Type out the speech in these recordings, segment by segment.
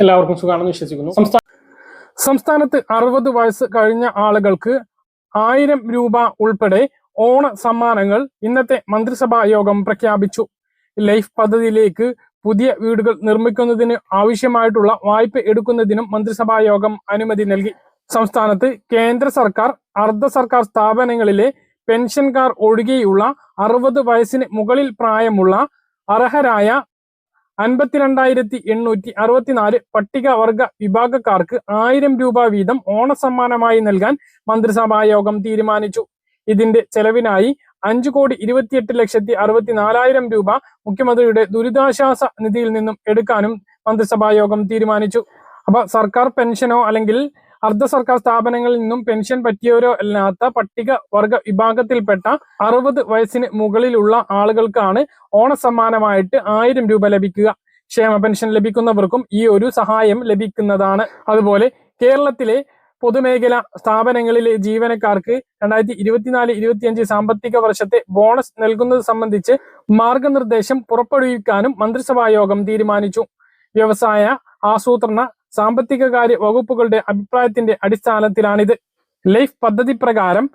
എല്ലാവർക്കും സുഖമാണെന്ന് വിശ്വസിക്കുന്നു. സംസ്ഥാനത്ത് 60 വയസ്സ് കഴിഞ്ഞ ആളുകൾക്ക് 1000 രൂപ ഉൾപ്പെടെ ഓണ സമ്മാനങ്ങൾ ഇന്നത്തെ മന്ത്രിസഭാ യോഗം പ്രഖ്യാപിച്ചു. ലൈഫ് പദ്ധതിയിലേക്ക് പുതിയ വീടുകൾ നിർമ്മിക്കുന്നതിന് ആവശ്യമായിട്ടുള്ള വായ്പ എടുക്കുന്നതിനും മന്ത്രിസഭാ യോഗം അനുമതി നൽകി. സംസ്ഥാനത്ത് കേന്ദ്ര സർക്കാർ, അർദ്ധ സർക്കാർ സ്ഥാപനങ്ങളിലെ പെൻഷൻകാർ ഒഴികെയുള്ള 60 വയസ്സിന് മുകളിൽ പ്രായമുള്ള അർഹരായ 52,864 പട്ടികവർഗ വിഭാഗക്കാർക്ക് 1000 രൂപ വീതം ഓണസമ്മാനമായി നൽകാൻ മന്ത്രിസഭാ യോഗം തീരുമാനിച്ചു. ഇതിന്റെ ചെലവിനായി 5,28,64,000 രൂപ മുഖ്യമന്ത്രിയുടെ ദുരിതാശ്വാസ നിധിയിൽ നിന്നും എടുക്കാനും മന്ത്രിസഭാ യോഗം തീരുമാനിച്ചു. അപ്പൊ സർക്കാർ പെൻഷനോ അല്ലെങ്കിൽ അർദ്ധ സർക്കാർ സ്ഥാപനങ്ങളിൽ നിന്നും പെൻഷൻ പറ്റിയവരോ അല്ലാത്ത പട്ടിക വർഗ വിഭാഗത്തിൽപ്പെട്ട 60 വയസ്സിന് മുകളിലുള്ള ആളുകൾക്കാണ് ഓണസമ്മാനമായിട്ട് 1000 രൂപ ലഭിക്കുക. ക്ഷേമ പെൻഷൻ ലഭിക്കുന്നവർക്കും ഈ ഒരു സഹായം ലഭിക്കുന്നതാണ്. അതുപോലെ കേരളത്തിലെ പൊതുമേഖല സ്ഥാപനങ്ങളിലെ ജീവനക്കാർക്ക് 2024-25 സാമ്പത്തിക വർഷത്തെ ബോണസ് നൽകുന്നത് സംബന്ധിച്ച് മാർഗനിർദ്ദേശം പുറപ്പെടുവിക്കാനും മന്ത്രിസഭാ യോഗം തീരുമാനിച്ചു. വ്യവസായ, ആസൂത്രണ, സാമ്പത്തിക കാര്യ വകുപ്പുകളുടെ അഭിപ്രായത്തിന്റെ അടിസ്ഥാനത്തിലാണിത്. ലൈഫ് പദ്ധതി പ്രകാരം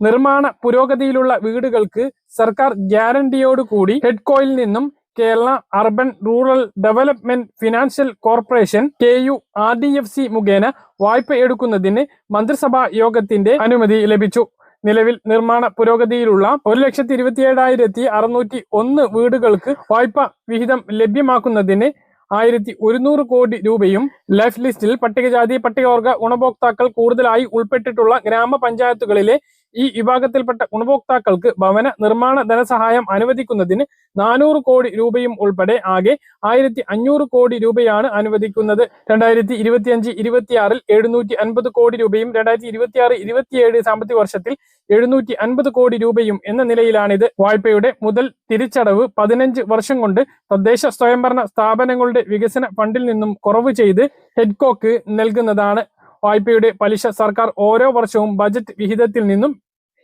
നിർമ്മാണ പുരോഗതിയിലുള്ള വീടുകൾക്ക് സർക്കാർ ഗ്യാരണ്ടിയോടുകൂടി ഹെഡ്കോയിൽ നിന്നും Kerala urban rural development financial corporation KURDFC മുഖേന വായ്പ എടുക്കുന്നതിന് മന്ത്രിസഭാ യോഗത്തിന്റെ അനുമതി ലഭിച്ചു. നിലവിൽ നിർമ്മാണ പുരോഗതിയിലുള്ള 1,27,601 വീടുകൾക്ക് വായ്പ വിഹിതം ലഭ്യമാക്കുന്നതിന് 1,100 കോടി രൂപയും ലൈഫ് ലിസ്റ്റിൽ പട്ടികജാതി പട്ടികവർഗ ഗുണഭോക്താക്കൾ കൂടുതലായി ഉൾപ്പെട്ടിട്ടുള്ള ഗ്രാമപഞ്ചായത്തുകളിലെ ഈ വിഭാഗത്തിൽപ്പെട്ട ഗുണഭോക്താക്കൾക്ക് ഭവന നിർമ്മാണ ധനസഹായം അനുവദിക്കുന്നതിന് 400 കോടി രൂപയും ഉൾപ്പെടെ ആകെ 1,500 കോടി രൂപയാണ് അനുവദിക്കുന്നത്. 2025-26 750 കോടി രൂപയും 2026-27 സാമ്പത്തിക വർഷത്തിൽ 750 കോടി രൂപയും എന്ന നിലയിലാണിത്. വായ്പയുടെ മുതൽ തിരിച്ചടവ് 15 വർഷം കൊണ്ട് തദ്ദേശ സ്വയംഭരണ സ്ഥാപനങ്ങളുടെ വികസന ഫണ്ടിൽ നിന്നും കുറവ് ചെയ്ത് ഹെഡ്കോക്ക് നൽകുന്നതാണ്. വായ്പയുടെ പലിശ സർക്കാർ ഓരോ വർഷവും ബജറ്റ് വിഹിതത്തിൽ നിന്നും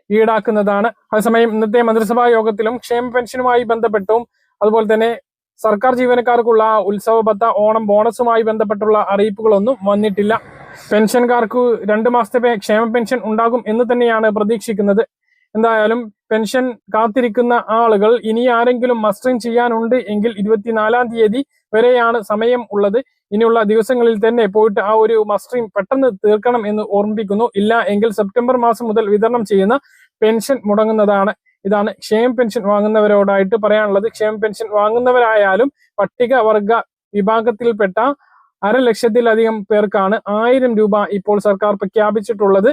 ഈടാക്കുന്നതാണ്. അതേസമയം ഇന്നത്തെ മന്ത്രിസഭാ യോഗത്തിലും ക്ഷേമ പെൻഷനുമായി ബന്ധപ്പെട്ടും അതുപോലെ തന്നെ സർക്കാർ ജീവനക്കാർക്കുള്ള ഉത്സവ ഭത്ത, ഓണം ബോണസുമായി ബന്ധപ്പെട്ടുള്ള അറിയിപ്പുകളൊന്നും വന്നിട്ടില്ല. പെൻഷൻകാർക്ക് 2 മാസത്തെ ക്ഷേമ പെൻഷൻ ഉണ്ടാകും എന്ന് തന്നെയാണ് പ്രതീക്ഷിക്കുന്നത്. എന്തായാലും പെൻഷൻ കാത്തിരിക്കുന്ന ആളുകൾ ഇനി ആരെങ്കിലും മസ്റ്ററിംഗ് ചെയ്യാനുണ്ട് എങ്കിൽ 24-ാം തീയതി വരെയാണ് സമയം ഉള്ളത്. ഇനിയുള്ള ദിവസങ്ങളിൽ തന്നെ പോയിട്ട് ആ ഒരു മസ്റ്ററിംഗ് പെട്ടെന്ന് തീർക്കണം എന്ന് ഓർമ്മിപ്പിക്കുന്നു. ഇല്ല എങ്കിൽ സെപ്റ്റംബർ മാസം മുതൽ വിതരണം ചെയ്യുന്ന പെൻഷൻ മുടങ്ങുന്നതാണ്. ഇതാണ് ക്ഷേമ പെൻഷൻ വാങ്ങുന്നവരോടായിട്ട് പറയാനുള്ളത്. ക്ഷേമ പെൻഷൻ വാങ്ങുന്നവരായാലും പട്ടികവർഗ വിഭാഗത്തിൽപ്പെട്ട 1,00,000-ലധികം പേർക്കാണ് 1000 രൂപ ഇപ്പോൾ സർക്കാർ പ്രഖ്യാപിച്ചിട്ടുള്ളത്.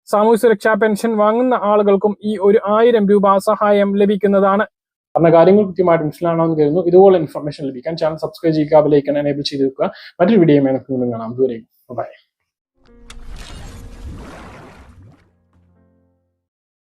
സാമൂഹ്യ സുരക്ഷാ പെൻഷൻ വാങ്ങുന്ന ആളുകൾക്കും ഈ ഒരു 1000 രൂപ സഹായം ലഭിക്കുന്നതാണ്. പറഞ്ഞ കാര്യങ്ങൾ കൃത്യമായിട്ട് മനസ്സിലാണെന്ന് കരുതുന്നു. ഇതുപോലെ ഇൻഫർമേഷൻ ലഭിക്കാൻ ചാനൽ സബ്സ്ക്രൈബ് ചെയ്യുക, ബെൽ ഐക്കൺ എനേബിൾ ചെയ്ത് വെക്കുക. മറ്റൊരു വീഡിയോയുമായി നമുക്ക് വീണ്ടും കാണാം. ദൂരേക്കും ബൈ.